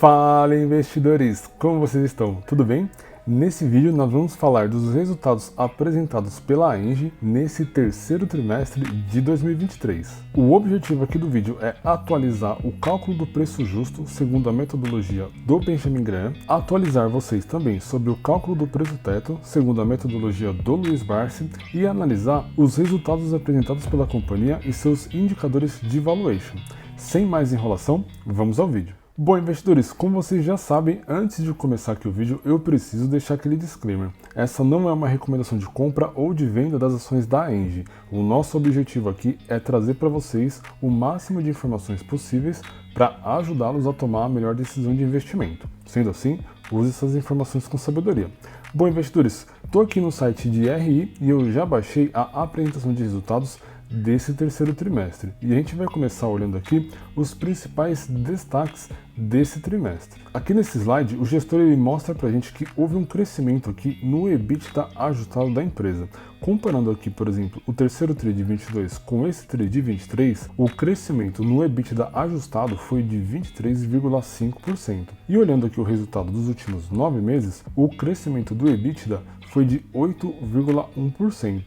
Fala investidores, como vocês estão? Tudo bem? Nesse vídeo nós vamos falar dos resultados apresentados pela Engie nesse terceiro trimestre de 2023. O objetivo aqui do vídeo é atualizar o cálculo do preço justo segundo a metodologia do Benjamin Graham, atualizar vocês também sobre o cálculo do preço teto segundo a metodologia do Luiz Barsi e analisar os resultados apresentados pela companhia e seus indicadores de valuation. Sem mais enrolação, vamos ao vídeo. Bom, investidores, como vocês já sabem, antes de começar aqui o vídeo, eu preciso deixar aquele disclaimer. Essa não é uma recomendação de compra ou de venda das ações da Engie. O nosso objetivo aqui é trazer para vocês o máximo de informações possíveis para ajudá-los a tomar a melhor decisão de investimento. Sendo assim, use essas informações com sabedoria. Bom, investidores, estou aqui no site de RI e eu já baixei a apresentação de resultados desse terceiro trimestre. E a gente vai começar olhando aqui os principais destaques desse trimestre. Aqui nesse slide, o gestor ele mostra pra gente que houve um crescimento aqui no EBITDA ajustado da empresa. Comparando aqui, por exemplo, o terceiro TRI de 22 com esse TRI de 23, o crescimento no EBITDA ajustado foi de 23,5%. E olhando aqui o resultado dos últimos 9 meses, o crescimento do EBITDA foi de 8,1%.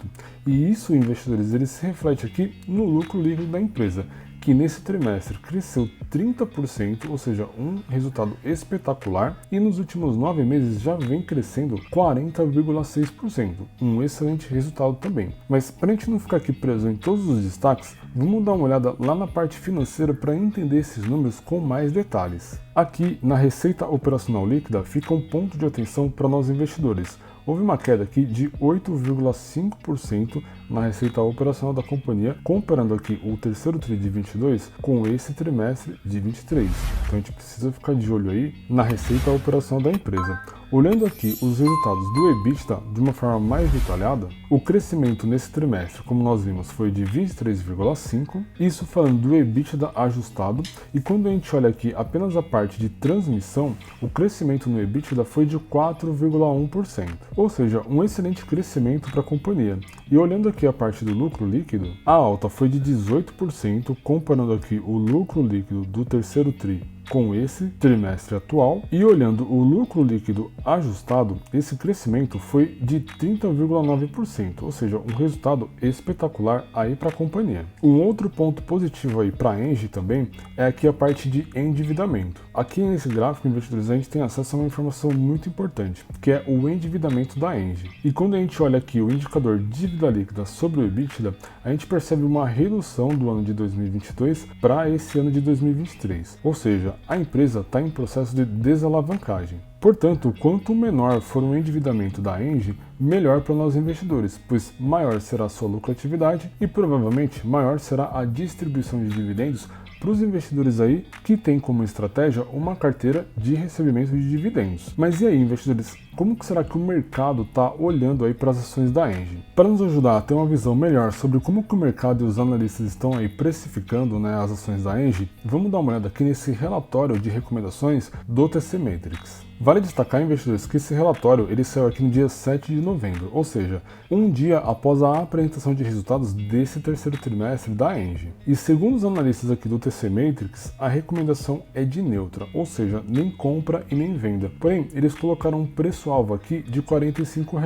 E isso, investidores, ele se reflete aqui no lucro líquido da empresa, que nesse trimestre cresceu 30%, ou seja, um resultado espetacular, e nos últimos 9 meses já vem crescendo 40,6%, um excelente resultado também. Mas para a gente não ficar aqui preso em todos os destaques, vamos dar uma olhada lá na parte financeira para entender esses números com mais detalhes. Aqui na receita operacional líquida fica um ponto de atenção para nós investidores. Houve uma queda aqui de 8,5% na receita operacional da companhia, comparando aqui o terceiro TRI de 22 com esse trimestre de 23. Então a gente precisa ficar de olho aí na receita operacional da empresa. Olhando aqui os resultados do EBITDA de uma forma mais detalhada, o crescimento nesse trimestre, como nós vimos, foi de 23,5%, isso falando do EBITDA ajustado, e quando a gente olha aqui apenas a parte de transmissão, o crescimento no EBITDA foi de 4,1%, ou seja, um excelente crescimento para a companhia. E olhando aqui a parte do lucro líquido, a alta foi de 18%, comparando aqui o lucro líquido do terceiro TRI com esse trimestre atual, e olhando o lucro líquido ajustado, esse crescimento foi de 30,9%, ou seja, um resultado espetacular aí para a companhia. Um outro ponto positivo aí para a Engie também é aqui a parte de endividamento. Aqui nesse gráfico, investidores, a gente tem acesso a uma informação muito importante, que é o endividamento da Engie. E quando a gente olha aqui o indicador dívida líquida sobre o EBITDA, a gente percebe uma redução do ano de 2022 para esse ano de 2023, ou seja, a empresa está em processo de desalavancagem. Portanto, quanto menor for o endividamento da Engie, melhor para nós investidores, pois maior será a sua lucratividade e provavelmente maior será a distribuição de dividendos para os investidores aí que têm como estratégia uma carteira de recebimento de dividendos. Mas e aí, investidores, como que será que o mercado está olhando aí para as ações da Engie? Para nos ajudar a ter uma visão melhor sobre como que o mercado e os analistas estão aí precificando, as ações da Engie, vamos dar uma olhada aqui nesse relatório de recomendações do TC Matrix. Vale destacar, investidores, que esse relatório ele saiu aqui no dia 7 de novembro, ou seja, um dia após a apresentação de resultados desse terceiro trimestre da Engie. E segundo os analistas aqui do TC Matrix, a recomendação é de neutra, ou seja, nem compra e nem venda. Porém, eles colocaram um preço-alvo aqui de R$ 45,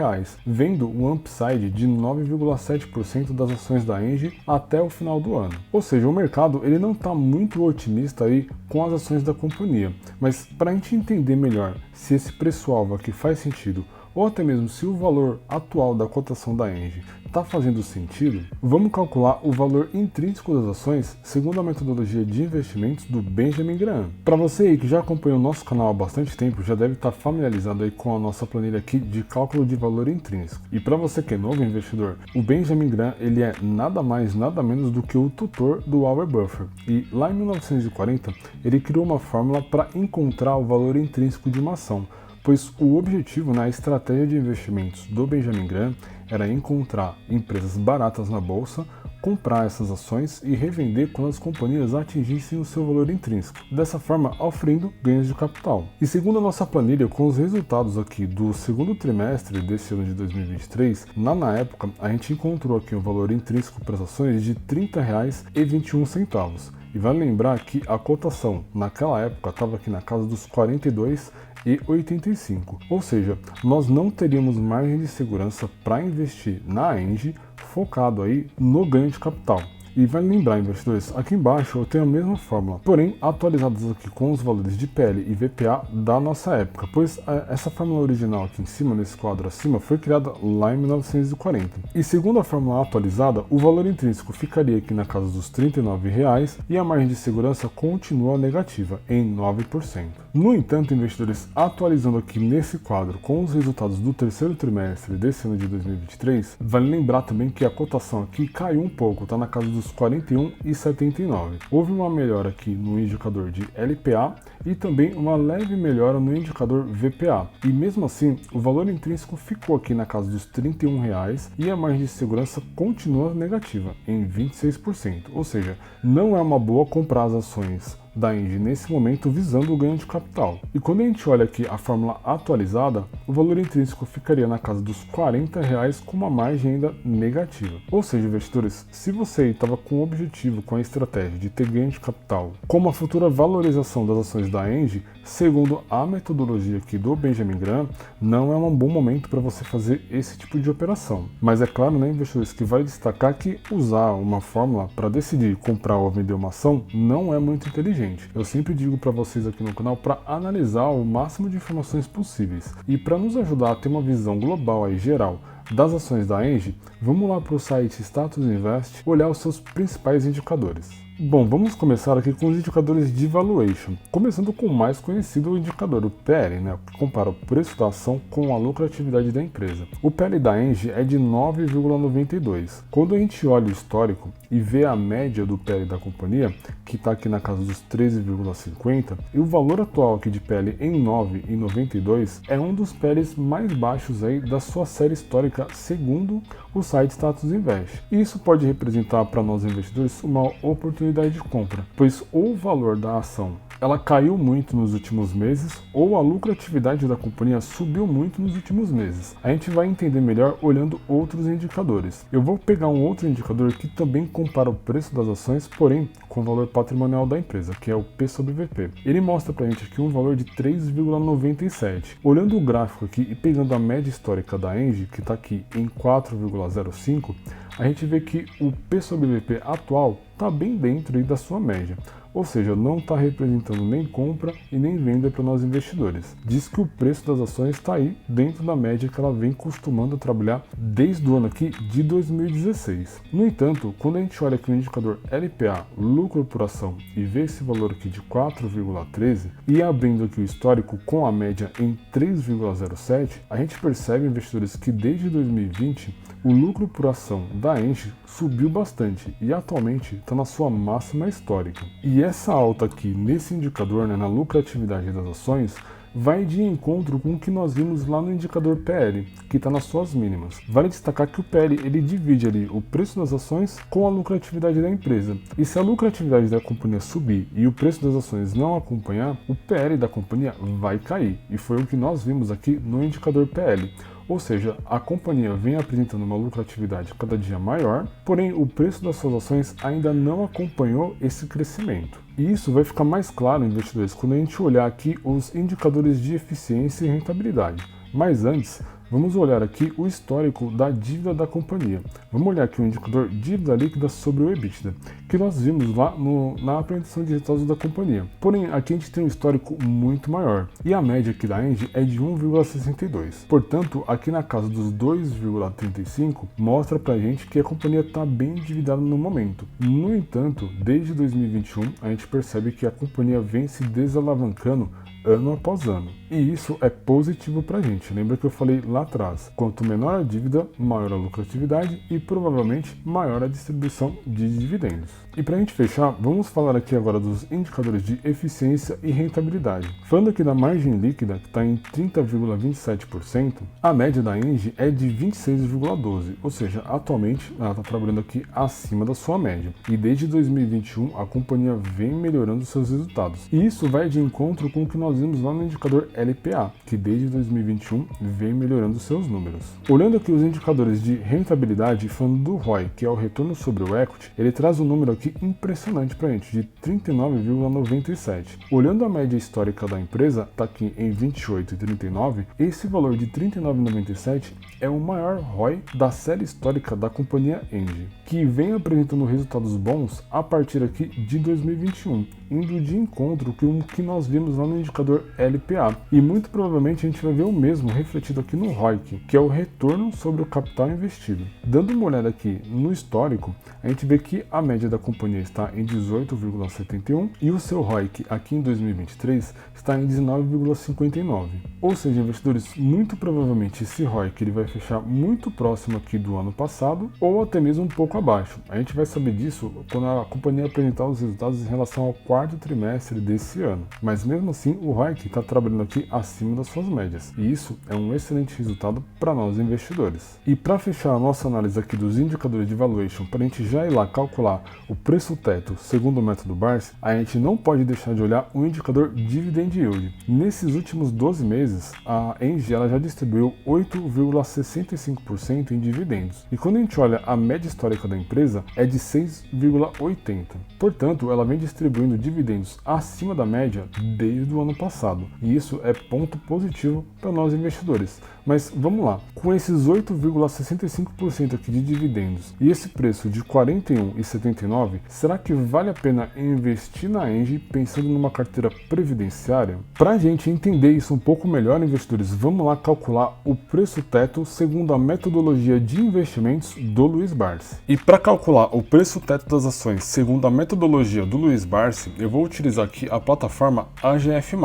vendo um upside de 9,7% das ações da Engie até o final do ano. Ou seja, o mercado ele não está muito otimista aí com as ações da companhia, mas para a gente entender melhor se esse preço-alvo aqui faz sentido, ou até mesmo se o valor atual da cotação da Engie está fazendo sentido, vamos calcular o valor intrínseco das ações segundo a metodologia de investimentos do Benjamin Graham. Para você aí que já acompanha o nosso canal há bastante tempo, já deve estar familiarizado aí com a nossa planilha aqui de cálculo de valor intrínseco. E para você que é novo investidor, o Benjamin Graham ele é nada mais, nada menos do que o tutor do Warren Buffett. E lá em 1940, ele criou uma fórmula para encontrar o valor intrínseco de uma ação, pois o objetivo na estratégia de investimentos do Benjamin Graham era encontrar empresas baratas na bolsa, comprar essas ações e revender quando as companhias atingissem o seu valor intrínseco, dessa forma oferindo ganhos de capital. E segundo a nossa planilha, com os resultados aqui do segundo trimestre desse ano de 2023, na época a gente encontrou aqui um valor intrínseco para as ações de R$ 30,21. E vale lembrar que a cotação naquela época estava aqui na casa dos 42,85. Ou seja, nós não teríamos margem de segurança para investir na Engie focado aí no ganho de capital. E vale lembrar, investidores, aqui embaixo eu tenho a mesma fórmula, porém atualizadas aqui com os valores de PL e VPA da nossa época, pois essa fórmula original aqui em cima, nesse quadro acima, foi criada lá em 1940. E segundo a fórmula atualizada, o valor intrínseco ficaria aqui na casa dos R$ 39,00 e a margem de segurança continua negativa, em 9%. No entanto, investidores, atualizando aqui nesse quadro com os resultados do terceiro trimestre desse ano de 2023, vale lembrar também que a cotação aqui caiu um pouco, está na casa dos 41,79. Houve uma melhora aqui no indicador de LPA e também uma leve melhora no indicador VPA. E mesmo assim, o valor intrínseco ficou aqui na casa dos R$ 31,00 e a margem de segurança continua negativa, em 26%. Ou seja, não é uma boa comprar as ações da Engie nesse momento visando o ganho de capital. E quando a gente olha aqui a fórmula atualizada, o valor intrínseco ficaria na casa dos R$ 40,00 com uma margem ainda negativa. Ou seja, investidores, se você estava com o objetivo, com a estratégia de ter ganho de capital, com uma futura valorização das ações da Engie, segundo a metodologia aqui do Benjamin Graham, não é um bom momento para você fazer esse tipo de operação. Mas é claro, né, investidores, que vale destacar que usar uma fórmula para decidir comprar ou vender uma ação não é muito inteligente. Eu sempre digo para vocês aqui no canal para analisar o máximo de informações possíveis. E para nos ajudar a ter uma visão global e geral das ações da Engie, vamos lá para o site Status Invest olhar os seus principais indicadores. Bom, vamos começar aqui com os indicadores de valuation, começando com o mais conhecido, o indicador, o PL, né, que compara o preço da ação com a lucratividade da empresa. O PL da Engie é de 9,92. Quando a gente olha o histórico e vê a média do PL da companhia, que está aqui na casa dos 13,50, e o valor atual aqui de PL em 9,92 é um dos PLs mais baixos aí da sua série histórica, segundo o site Status Invest. E isso pode representar para nós investidores uma oportunidade de compra, pois ou o valor da ação ela caiu muito nos últimos meses ou a lucratividade da companhia subiu muito nos últimos meses. A gente vai entender melhor olhando outros indicadores. Eu vou pegar um outro indicador que também compara o preço das ações, porém com o valor patrimonial da empresa, que é o P sobre VP. Ele mostra pra gente aqui um valor de 3,97. Olhando o gráfico aqui e pegando a média histórica da Engie, que está aqui em 4,05, a gente vê que o P sobre VP atual está bem dentro aí da sua média. Ou seja, não está representando nem compra e nem venda para nós investidores. Diz que o preço das ações está aí dentro da média que ela vem costumando trabalhar desde o ano aqui de 2016. No entanto, quando a gente olha aqui o indicador LPA, lucro por ação, e vê esse valor aqui de 4,13 e abrindo aqui o histórico com a média em 3,07, a gente percebe, investidores, que desde 2020 o lucro por ação da Engie subiu bastante e atualmente está na sua máxima histórica. E essa alta aqui nesse indicador, né, na lucratividade das ações, vai de encontro com o que nós vimos lá no indicador PL, que está nas suas mínimas. Vale destacar que o PL ele divide ali o preço das ações com a lucratividade da empresa. E se a lucratividade da companhia subir e o preço das ações não acompanhar, o PL da companhia vai cair. E foi o que nós vimos aqui no indicador PL. Ou seja, a companhia vem apresentando uma lucratividade cada dia maior, porém o preço das suas ações ainda não acompanhou esse crescimento. E isso vai ficar mais claro, investidores, quando a gente olhar aqui os indicadores de eficiência e rentabilidade. Mas antes, vamos olhar aqui o histórico da dívida da companhia. Vamos olhar aqui o indicador dívida líquida sobre o EBITDA, que nós vimos lá na apresentação de resultados da companhia. Porém, aqui a gente tem um histórico muito maior, e a média aqui da Engie é de 1,62. Portanto, aqui na casa dos 2,35, mostra pra gente que a companhia está bem endividada no momento. No entanto, desde 2021, a gente percebe que a companhia vem se desalavancando ano após ano. E isso é positivo pra gente. Lembra que eu falei lá atrás, quanto menor a dívida, maior a lucratividade e provavelmente maior a distribuição de dividendos. E pra gente fechar, vamos falar aqui agora dos indicadores de eficiência e rentabilidade. Falando aqui da margem líquida, que está em 30,27%, a média da Engie é de 26,12%, ou seja, atualmente ela está trabalhando aqui acima da sua média. E desde 2021 a companhia vem melhorando seus resultados. E isso vai de encontro com o que nós nós vimos lá no indicador LPA, que desde 2021 vem melhorando seus números. Olhando aqui os indicadores de rentabilidade, falando do ROI, que é o retorno sobre o equity, ele traz um número aqui impressionante para a gente, de 39,97. Olhando a média histórica da empresa, está aqui em 28,39, esse valor de 39,97 é o maior ROI da série histórica da companhia Engie, que vem apresentando resultados bons a partir aqui de 2021, indo de encontro com o que nós vimos lá no indicador LPA. E muito provavelmente a gente vai ver o mesmo refletido aqui no ROIC, que é o retorno sobre o capital investido. Dando uma olhada aqui no histórico, a gente vê que a média da companhia está em 18,71 e o seu ROIC aqui em 2023 está em 19,59. Ou seja, investidores, muito provavelmente esse ROIC ele vai fechar muito próximo aqui do ano passado ou até mesmo um pouco abaixo. A gente vai saber disso quando a companhia apresentar os resultados em relação ao quarto trimestre desse ano. Mas mesmo assim, o ROIC está trabalhando aqui acima das suas médias. E isso é um excelente resultado para nós investidores. E para fechar a nossa análise aqui dos indicadores de valuation, para a gente já ir lá calcular o preço teto segundo o método Barsi, a gente não pode deixar de olhar o indicador Dividend Yield. Nesses últimos 12 meses, a Engie ela já distribuiu 8,65% em dividendos. E quando a gente olha a média histórica da empresa, é de 6,80%. Portanto, ela vem distribuindo dividendos acima da média desde o ano passado. E isso é ponto positivo para nós investidores. Mas vamos lá, com esses 8,65% aqui de dividendos e esse preço de R$ 41,79, será que vale a pena investir na Engie pensando numa carteira previdenciária? Para a gente entender isso um pouco melhor, investidores, vamos lá calcular o preço teto segundo a metodologia de investimentos do Luiz Barsi. E para calcular o preço teto das ações segundo a metodologia do Luiz Barsi, eu vou utilizar aqui a plataforma AGF+.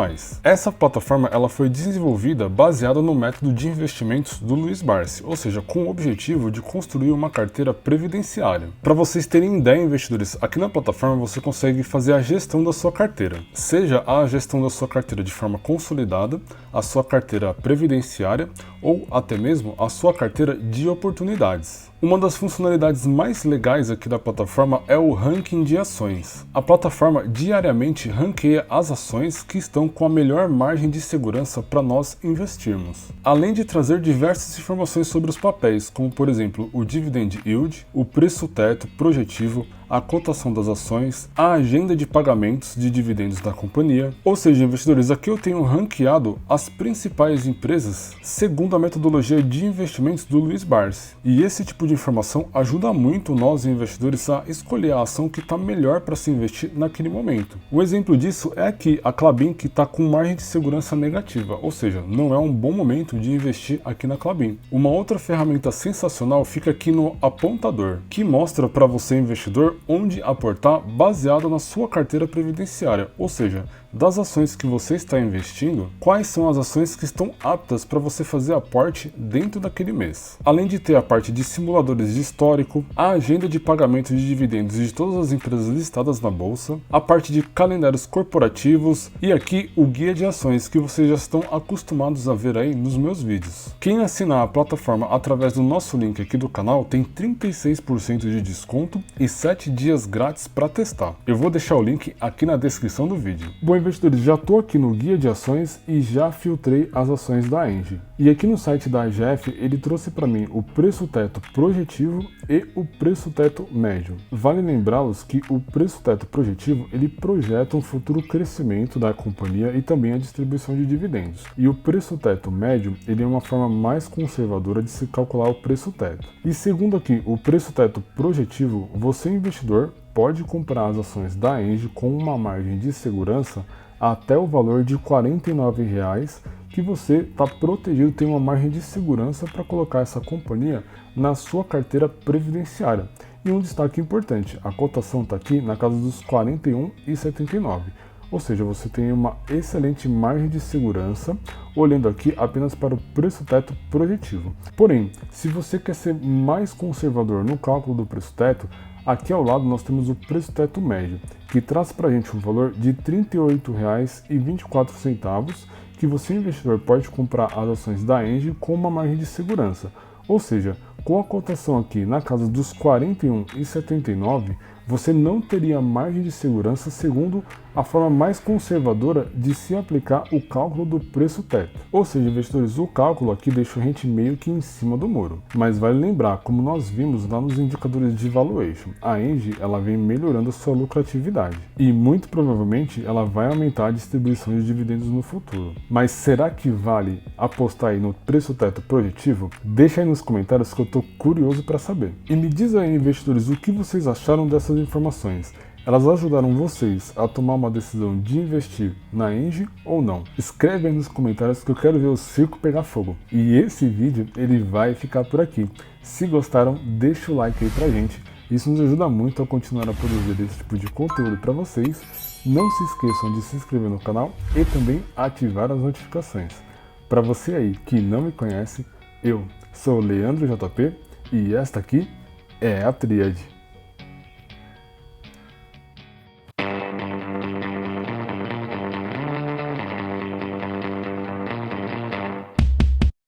Essa plataforma ela foi desenvolvida baseada no método de investimentos do Luiz Barsi, ou seja, com o objetivo de construir uma carteira previdenciária. Para vocês terem ideia, investidores, aqui na plataforma você consegue fazer a gestão da sua carteira, seja a gestão da sua carteira de forma consolidada, a sua carteira previdenciária ou até mesmo a sua carteira de oportunidades. Uma das funcionalidades mais legais aqui da plataforma é o ranking de ações. A plataforma diariamente ranqueia as ações que estão com a melhor margem de segurança para nós investirmos. Além de trazer diversas informações sobre os papéis, como por exemplo o Dividend Yield, o preço teto projetivo, a cotação das ações, a agenda de pagamentos de dividendos da companhia. Ou seja, investidores, aqui eu tenho ranqueado as principais empresas segundo a metodologia de investimentos do Luiz Barsi. E esse tipo de informação ajuda muito nós investidores a escolher a ação que está melhor para se investir naquele momento. Um exemplo disso é aqui a Klabin, que está com margem de segurança negativa, ou seja, não é um bom momento de investir aqui na Klabin. Uma outra ferramenta sensacional fica aqui no apontador, que mostra para você, investidor, onde aportar baseado na sua carteira previdenciária, ou seja, das ações que você está investindo, quais são as ações que estão aptas para você fazer aporte dentro daquele mês. Além de ter a parte de simuladores de histórico, a agenda de pagamento de dividendos de todas as empresas listadas na bolsa, a parte de calendários corporativos e aqui o guia de ações que vocês já estão acostumados a ver aí nos meus vídeos. Quem assinar a plataforma através do nosso link aqui do canal tem 36% de desconto e 7 dias grátis para testar. Eu vou deixar o link aqui na descrição do vídeo. Bom, investidores, já estou aqui no guia de ações e já filtrei as ações da Engie. E aqui no site da AGF ele trouxe para mim o preço teto projetivo e o preço teto médio. Vale lembrá-los que o preço teto projetivo ele projeta um futuro crescimento da companhia e também a distribuição de dividendos. E o preço teto médio ele é uma forma mais conservadora de se calcular o preço teto. E segundo aqui o preço teto projetivo, você investidor pode comprar as ações da Engie com uma margem de segurança até o valor de R$ 49,00 que você está protegido, tem uma margem de segurança para colocar essa companhia na sua carteira previdenciária. E um destaque importante, a cotação está aqui na casa dos R$ 41,79. Ou seja, você tem uma excelente margem de segurança, olhando aqui apenas para o preço teto projetivo. Porém, se você quer ser mais conservador no cálculo do preço teto, aqui ao lado nós temos o preço teto médio, que traz para a gente um valor de R$ 38,24, que você, investidor, pode comprar as ações da Engie com uma margem de segurança. Ou seja, com a cotação aqui na casa dos R$ 41,79, você não teria margem de segurança segundo a forma mais conservadora de se aplicar o cálculo do preço teto. Ou seja, investidores, o cálculo aqui deixa a gente meio que em cima do muro. Mas vale lembrar, como nós vimos lá nos indicadores de valuation, a Engie ela vem melhorando sua lucratividade e muito provavelmente ela vai aumentar a distribuição de dividendos no futuro. Mas será que vale apostar aí no preço teto projetivo? Deixa aí nos comentários que eu estou curioso para saber. E me diz aí, investidores, o que vocês acharam dessas informações? Elas ajudaram vocês a tomar uma decisão de investir na Engie ou não? Escreve aí nos comentários que eu quero ver o circo pegar fogo. E esse vídeo ele vai ficar por aqui. Se gostaram, deixa o like aí pra gente. Isso nos ajuda muito a continuar a produzir esse tipo de conteúdo para vocês. Não se esqueçam de se inscrever no canal e também ativar as notificações. Para você aí que não me conhece, eu sou o Leandro JP e esta aqui é a Tríade.